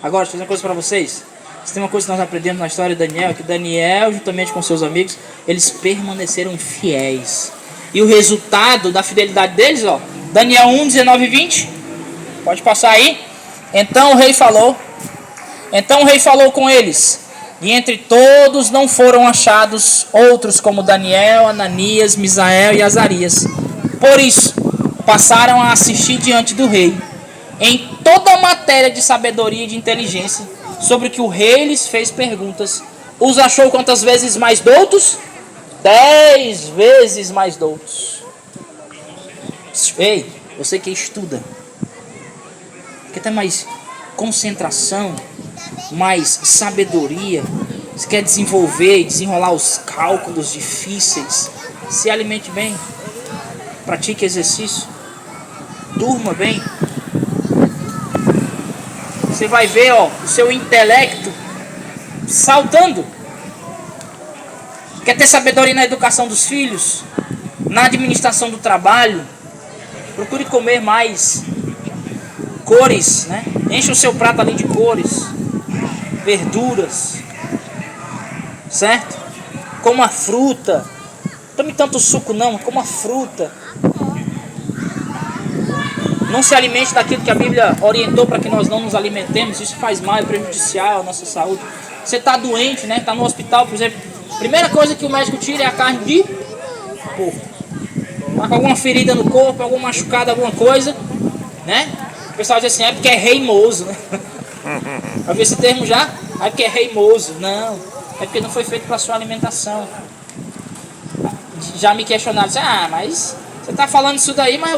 Agora, deixa eu fazer uma coisa para vocês. Se tem uma coisa que nós aprendemos na história de Daniel, é que Daniel, juntamente com seus amigos, eles permaneceram fiéis. E o resultado da fidelidade deles, ó, Daniel 1, 19 e 20. Pode passar aí. Então o rei falou com eles. E entre todos não foram achados outros como Daniel, Ananias, Misael e Azarias. Por isso, passaram a assistir diante do rei em toda a matéria de sabedoria e de inteligência, sobre o que o rei lhes fez perguntas. Os achou quantas vezes mais doutos? 10 vezes mais doutos. Ei, você que estuda, quer ter mais concentração, mais sabedoria, você quer desenvolver e desenrolar os cálculos difíceis, se alimente bem, pratique exercício, durma bem. Você vai ver, ó, o seu intelecto saltando. Quer ter sabedoria na educação dos filhos, na administração do trabalho? Procure comer mais cores, né? Enche o seu prato ali de cores, verduras, certo? Coma fruta. Tome tanto suco não, coma fruta. Não se alimente daquilo que a Bíblia orientou para que nós não nos alimentemos. Isso faz mal, é prejudicial à nossa saúde. Você está doente, né? Está no hospital, por exemplo. Primeira coisa que o médico tira é a carne de porco. Está com alguma ferida no corpo, alguma machucada, alguma coisa, né? O pessoal diz assim, é porque é reimoso, né? Já viu esse termo já? É porque é reimoso. Não, é porque não foi feito para a sua alimentação. Já me questionaram, mas você está falando isso daí, mas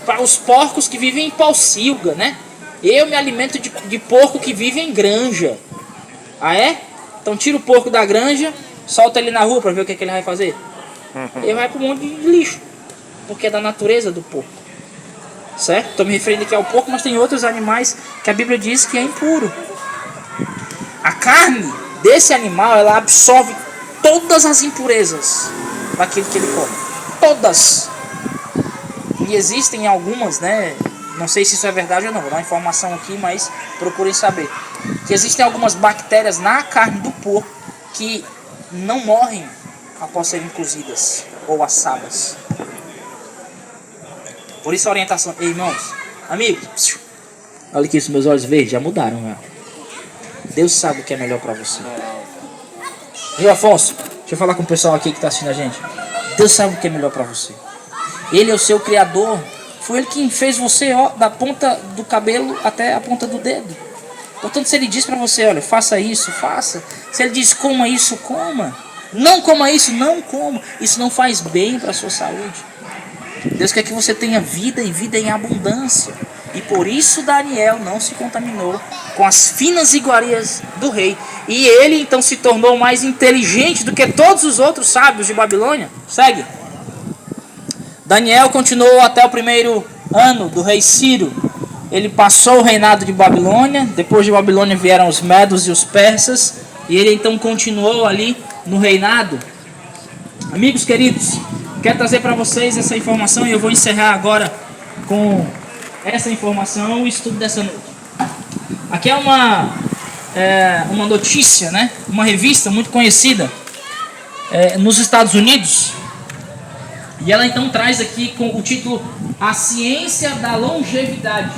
para os porcos que vivem em pocilga, né? Eu me alimento de porco que vive em granja. Ah, é? Então tira o porco da granja, solta ele na rua para ver o que ele vai fazer. Ele vai para um monte de lixo, porque é da natureza do porco. Certo? Estou me referindo aqui ao porco, mas tem outros animais que a Bíblia diz que é impuro. A carne desse animal, ela absorve todas as impurezas daquilo que ele come. Todas. E existem algumas, né? Não sei se isso é verdade ou não, vou dar uma informação aqui, mas procurem saber. Que existem algumas bactérias na carne do porco que não morrem após serem cozidas ou assadas. Por isso a orientação, ei, irmãos, amigos, olha aqui, os meus olhos verdes já mudaram, né? Deus sabe o que é melhor para você. Viu, Afonso? Deixa eu falar com o pessoal aqui que está assistindo a gente. Deus sabe o que é melhor para você. Ele é o seu criador. Foi ele quem fez você, ó, da ponta do cabelo até a ponta do dedo. Portanto, se ele diz para você, olha, faça isso, faça. Se ele diz coma isso, coma. Não coma isso, não coma. Isso não faz bem para a sua saúde. Deus quer que você tenha vida e vida em abundância. E por isso Daniel não se contaminou com as finas iguarias do rei. E ele então se tornou mais inteligente do que todos os outros sábios de Babilônia. Segue. Daniel continuou até o primeiro ano do rei Ciro. Ele passou o reinado de Babilônia. Depois de Babilônia vieram os medos e os persas. E ele então continuou ali no reinado. Amigos queridos, quero trazer para vocês essa informação e eu vou encerrar agora com essa informação, o estudo dessa noite. Aqui é uma notícia, né? Uma revista muito conhecida nos Estados Unidos. E ela então traz aqui com o título A Ciência da Longevidade.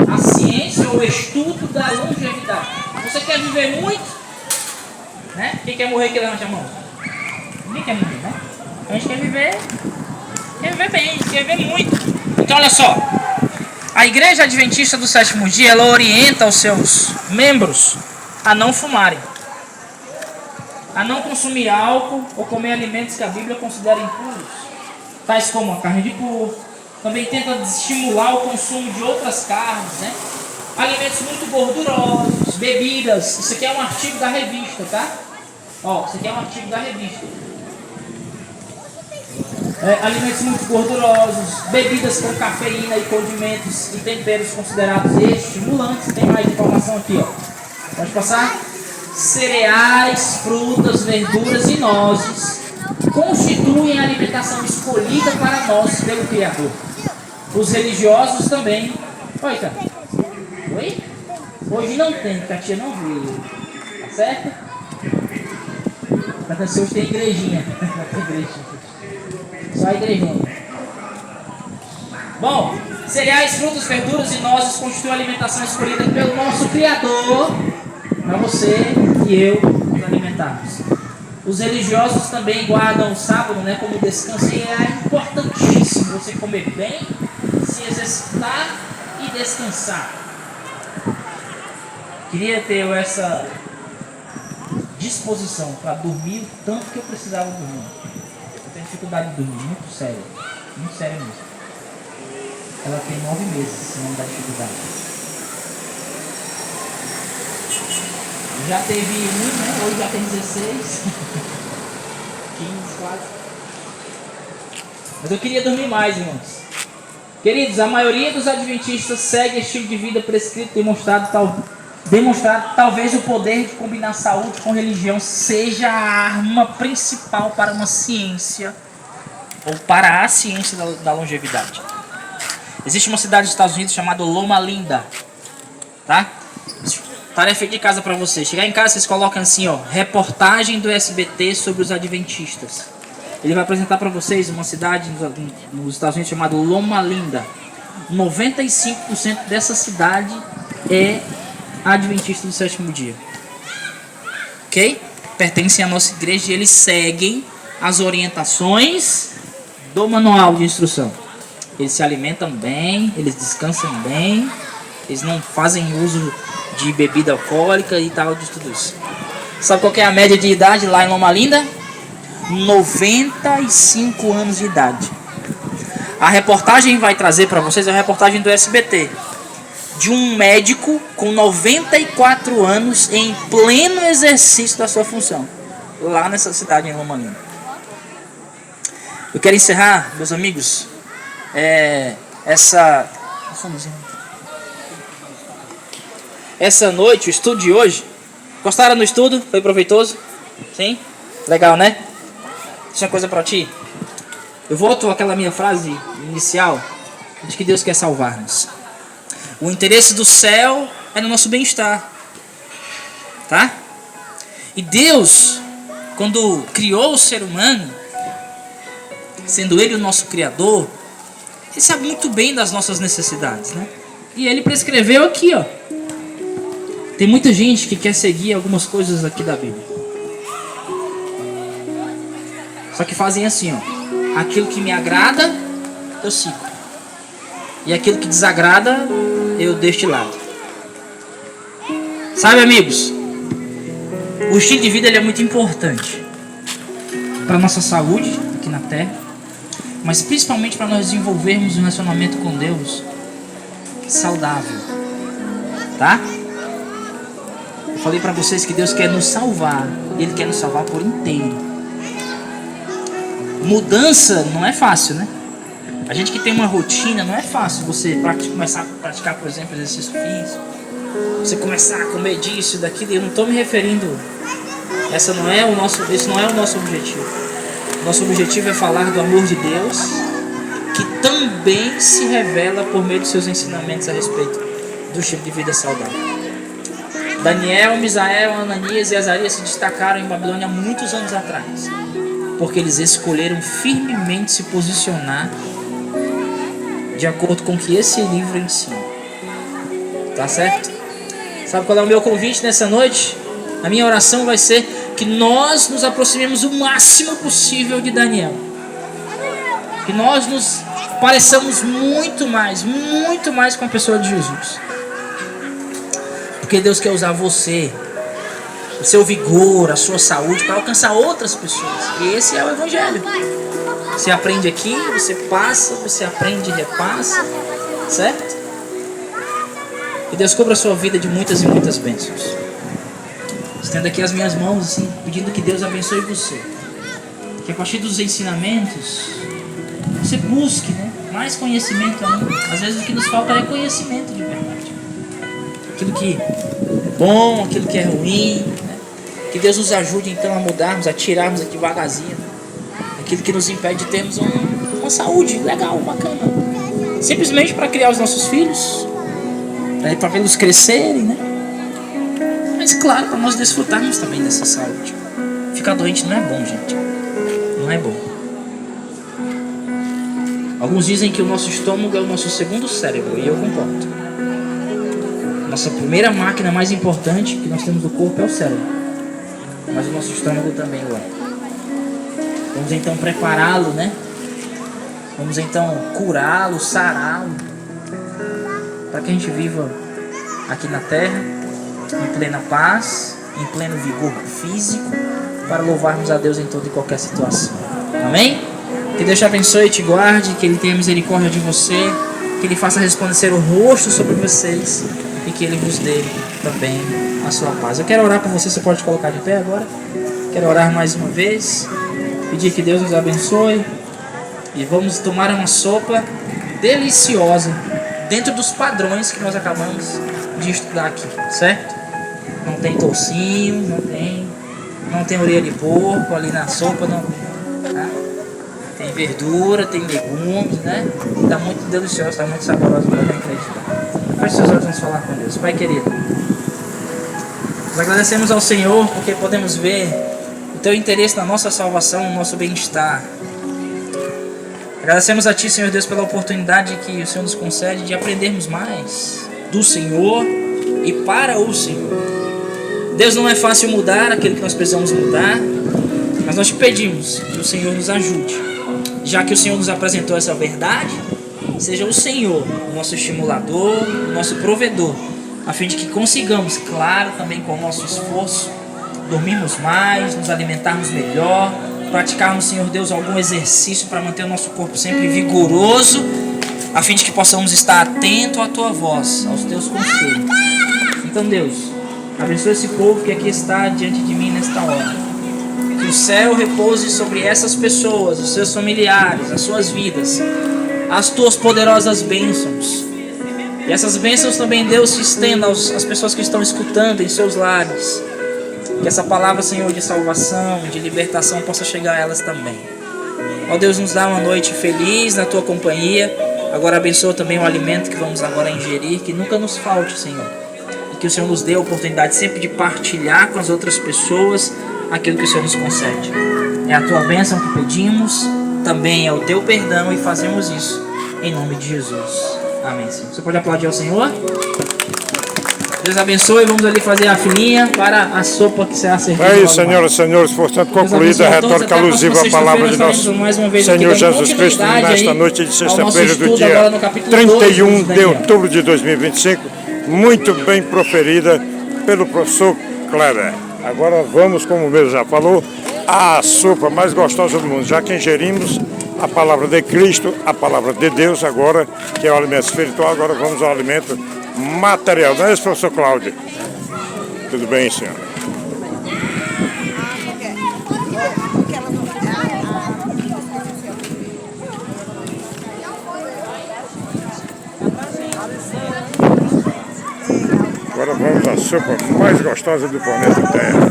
A ciência ou estudo da longevidade. Você quer viver muito? Né? Quem quer morrer que levante a mão? Ninguém quer morrer, né? A gente quer viver bem, a gente quer viver muito. Então olha só, a Igreja Adventista do Sétimo Dia, ela orienta os seus membros a não fumarem. a não consumir álcool ou comer alimentos que a Bíblia considera impuros, tais como a carne de porco. Também tenta estimular o consumo de outras carnes, né? Alimentos muito gordurosos, bebidas. Isso aqui é um artigo da revista, tá? Ó, isso aqui é um artigo da revista. Alimentos muito gordurosos, bebidas com cafeína e condimentos e temperos considerados estimulantes. Tem mais informação aqui, ó. Pode passar? Cereais, frutas, verduras e nozes constituem a alimentação escolhida para nós pelo Criador. Os religiosos também. Oi, cara. Oi? Hoje não tem, porque a tia não veio. Tá certo? Mas hoje tem igrejinha. Só a igrejinha. Bom, cereais, frutas, verduras e nozes constituem a alimentação escolhida pelo nosso Criador para você e eu nos alimentarmos. Os religiosos também guardam o sábado, né, como descanso, e é importantíssimo você comer bem, se exercitar e descansar. Queria ter essa disposição para dormir o tanto que eu precisava dormir. Eu tenho dificuldade de dormir, muito sério mesmo. Ela tem 9 meses, se não dá dificuldade. Já teve 1, né? Hoje já tem 16, 15, quase. Mas eu queria dormir mais, irmãos. Queridos, a maioria dos adventistas segue estilo de vida prescrito, demonstrado talvez o poder de combinar saúde com religião seja a arma principal para uma ciência, ou para a ciência da longevidade. Existe uma cidade dos Estados Unidos chamada Loma Linda, tá? Tarefa de casa para vocês. Chegar em casa, vocês colocam assim, ó, reportagem do SBT sobre os adventistas. Ele vai apresentar para vocês uma cidade nos Estados Unidos chamada Loma Linda. 95% dessa cidade é adventista do sétimo dia. Ok? Pertencem à nossa igreja e eles seguem as orientações do manual de instrução. Eles se alimentam bem, eles descansam bem, eles não fazem uso de bebida alcoólica e tal, de tudo isso. Sabe qual que é a média de idade lá em Loma Linda? 95 anos de idade. A reportagem vai trazer para vocês a reportagem do SBT de um médico com 94 anos em pleno exercício da sua função, lá nessa cidade em Loma Linda. Eu quero encerrar, meus amigos, essa noite, o estudo de hoje. Gostaram do estudo? Foi proveitoso? Sim? Legal, né? Deixa uma coisa pra ti. Eu volto àquela minha frase inicial de que Deus quer salvar-nos. O interesse do céu é no nosso bem-estar, tá? E Deus, quando criou o ser humano, sendo Ele o nosso Criador, Ele sabe muito bem das nossas necessidades, né? E Ele prescreveu aqui, ó. Tem muita gente que quer seguir algumas coisas aqui da Bíblia. Só que fazem assim, ó. Aquilo que me agrada, eu sigo. E aquilo que desagrada, eu deixo de lado. Sabe, amigos? O estilo de vida ele é muito importante para a nossa saúde aqui na Terra, mas principalmente para nós desenvolvermos um relacionamento com Deus saudável, tá? Eu falei para vocês que Deus quer nos salvar, Ele quer nos salvar por inteiro. Mudança não é fácil, né? A gente que tem uma rotina, não é fácil você começar a praticar, por exemplo, exercício físico, você começar a comer disso, daquilo. Eu não estou me referindo, esse não é o nosso objetivo. Nosso objetivo é falar do amor de Deus, que também se revela por meio dos seus ensinamentos a respeito do estilo de vida saudável. Daniel, Misael, Ananias e Azarias se destacaram em Babilônia há muitos anos atrás, porque eles escolheram firmemente se posicionar de acordo com o que esse livro ensina. Tá certo? Sabe qual é o meu convite nessa noite? A minha oração vai ser que nós nos aproximemos o máximo possível de Daniel. Que nós nos pareçamos muito mais com a pessoa de Jesus. Porque Deus quer usar você o seu vigor, a sua saúde, para alcançar outras pessoas. E esse é o Evangelho. Você aprende aqui, você passa, você aprende e repassa, certo? E Deus cubra a sua vida de muitas e muitas bênçãos. Estendo aqui as minhas mãos, assim, pedindo que Deus abençoe você. Que a partir dos ensinamentos, você busque, né, mais conhecimento ainda. Às vezes o que nos falta é conhecimento de verdade. Aquilo que é bom, aquilo que é ruim, né? Que Deus nos ajude então a mudarmos, a tirarmos aqui devagarzinho aquilo que nos impede de termos uma saúde legal, bacana. Simplesmente para criar os nossos filhos, para vê-los crescerem, né? Mas claro, para nós desfrutarmos também dessa saúde. Ficar doente não é bom, gente. Não é bom. Alguns dizem que o nosso estômago é o nosso segundo cérebro, e eu concordo. Nossa primeira máquina mais importante que nós temos do corpo é o cérebro, mas o nosso estômago também o é. Vamos então prepará-lo, né? Vamos então curá-lo, sará-lo, para que a gente viva aqui na terra em plena paz, em pleno vigor físico, para louvarmos a Deus em toda e qualquer situação. Amém? Que Deus te abençoe e te guarde, que Ele tenha misericórdia de você, que Ele faça resplandecer o rosto sobre vocês e que Ele vos dê também a sua paz. Eu quero orar por você, você pode colocar de pé agora. Quero orar mais uma vez, pedir que Deus nos abençoe e vamos tomar uma sopa deliciosa dentro dos padrões que nós acabamos de estudar aqui, certo? Não tem toucinho, não tem orelha de porco ali na sopa, não, tá? Tem verdura, tem legumes, né? Tá muito delicioso, tá muito saboroso, para quem acreditar. Feche seus olhos, vamos falar com Deus. Pai querido, nós agradecemos ao Senhor porque podemos ver o Teu interesse na nossa salvação, no nosso bem-estar. Agradecemos a Ti, Senhor Deus, pela oportunidade que o Senhor nos concede de aprendermos mais do Senhor e para o Senhor. Deus, não é fácil mudar aquilo que nós precisamos mudar, mas nós te pedimos que o Senhor nos ajude. Já que o Senhor nos apresentou essa verdade, seja o Senhor o nosso estimulador, o nosso provedor, a fim de que consigamos, claro, também com o nosso esforço, dormirmos mais, nos alimentarmos melhor, praticarmos, Senhor Deus, algum exercício para manter o nosso corpo sempre vigoroso, a fim de que possamos estar atento à Tua voz, aos Teus conselhos. Então, Deus, abençoa esse povo que aqui está diante de mim nesta hora. Que o céu repouse sobre essas pessoas, os seus familiares, as suas vidas, as Tuas poderosas bênçãos. E essas bênçãos também, Deus, se estendam às pessoas que estão escutando em seus lares. Que essa palavra, Senhor, de salvação, de libertação possa chegar a elas também. Ó Deus, nos dá uma noite feliz na Tua companhia. Agora abençoa também o alimento que vamos agora ingerir, que nunca nos falte, Senhor. E que o Senhor nos dê a oportunidade sempre de partilhar com as outras pessoas aquilo que o Senhor nos concede. É a Tua bênção que pedimos, também é o Teu perdão, e fazemos isso em nome de Jesus. Amém, Senhor. Você pode aplaudir ao Senhor? Deus abençoe. Vamos ali fazer a filinha para a sopa que será servida. É isso, senhoras e senhores. Portanto, concluída a retórica alusiva à palavra de nosso Senhor Jesus Cristo nesta noite de sexta-feira do dia 31 de outubro de 2025. Muito bem proferida pelo professor Kleber. Agora vamos, como o mesmo já falou, à sopa mais gostosa do mundo. Já que ingerimos a palavra de Cristo, a palavra de Deus agora, que é o alimento espiritual, agora vamos ao alimento material. Não é isso, professor Cláudio? Tudo bem, senhora? Agora vamos à sopa mais gostosa do planeta Terra.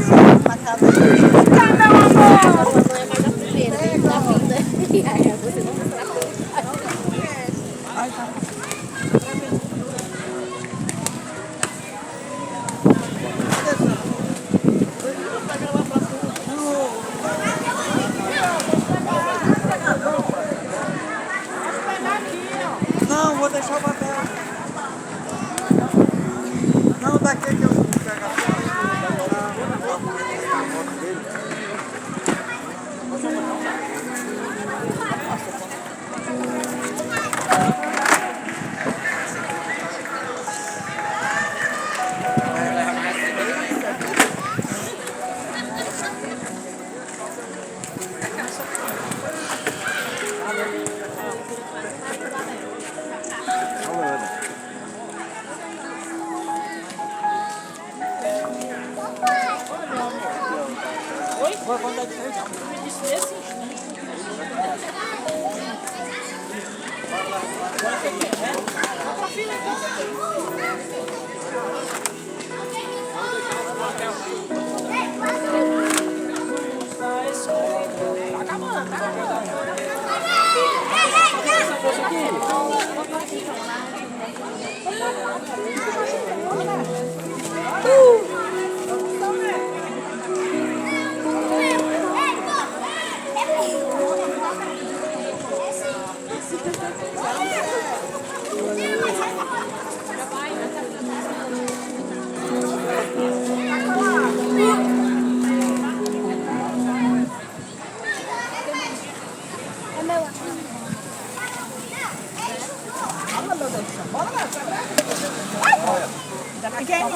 Não, vou deixar o papel. Não, daqui que eu vou pegar.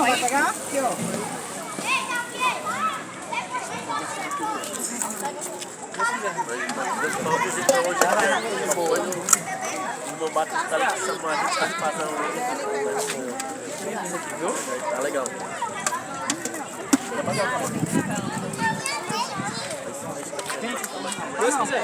Vai pegar? Aqui, ó. Tá legal. Deus quiser.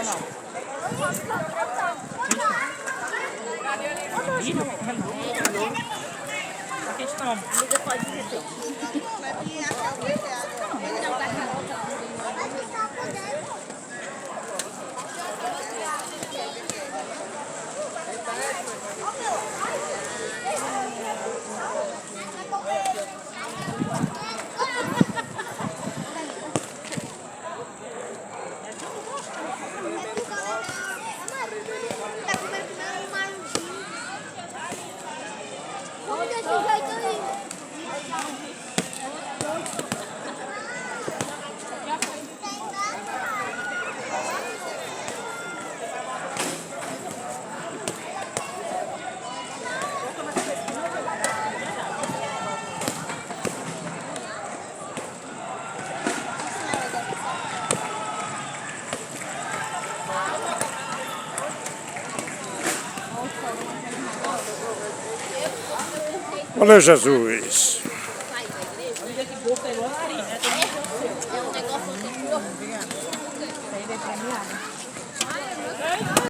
Valeu, Jesus!